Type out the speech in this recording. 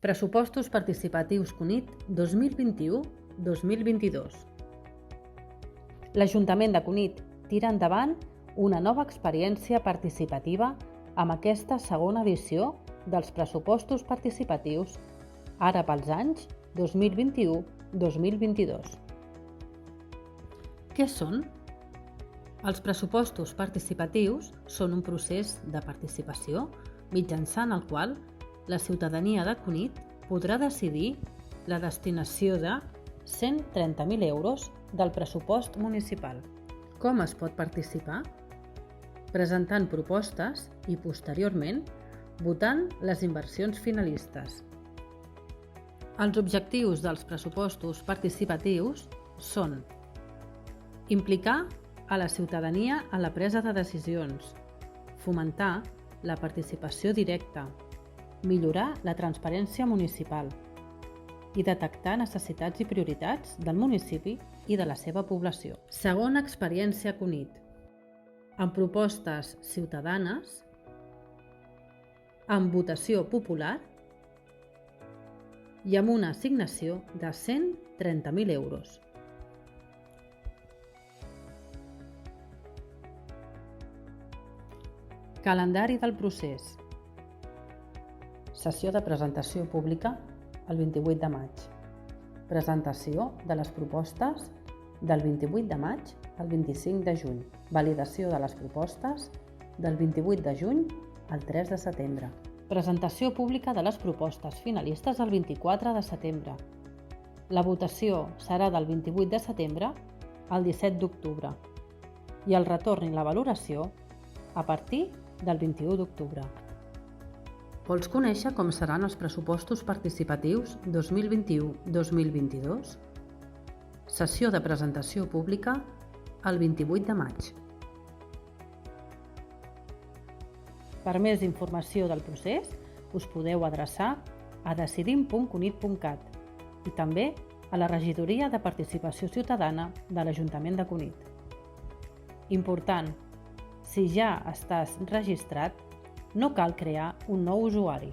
Pressupostos participatius CUNIT 2021-2022. L'Ajuntament de Cunit tira endavant una nova experiència participativa amb aquesta segona edició dels pressupostos participatius, ara pels anys 2021-2022. Què són? Els pressupostos participatius són un procés de participació mitjançant el qual la ciutadania de Cunit podrà decidir la destinació de 130.000 euros del pressupost municipal. Com es pot participar? Presentant propostes i, posteriorment, votant les inversions finalistes. Els objectius dels pressupostos participatius són implicar a la ciutadania en la presa de decisions, fomentar la participació directa, millorar la transparència municipal i detectar necessitats i prioritats del municipi i de la seva població. Segona experiència Cunit, amb propostes ciutadanes, amb votació popular i amb una assignació de 130.000 euros. Calendari del procés. Sessió de presentació pública el 28 de maig. Presentació de les propostes del 28 de maig al 25 de juny. Validació de les propostes del 28 de juny al 3 de setembre. Presentació pública de les propostes finalistes el 24 de setembre. La votació serà del 28 de setembre al 17 d'octubre i el retorn i la valoració a partir del 21 d'octubre. Vols conèixer com seran els pressupostos participatius 2021-2022? Sessió de presentació pública el 28 de maig. Per més informació del procés, us podeu adreçar a decidim.cunit.cat i també a la Regidoria de Participació Ciutadana de l'Ajuntament de Cunit. Important, si ja estàs registrat, no cal crear un nou usuari.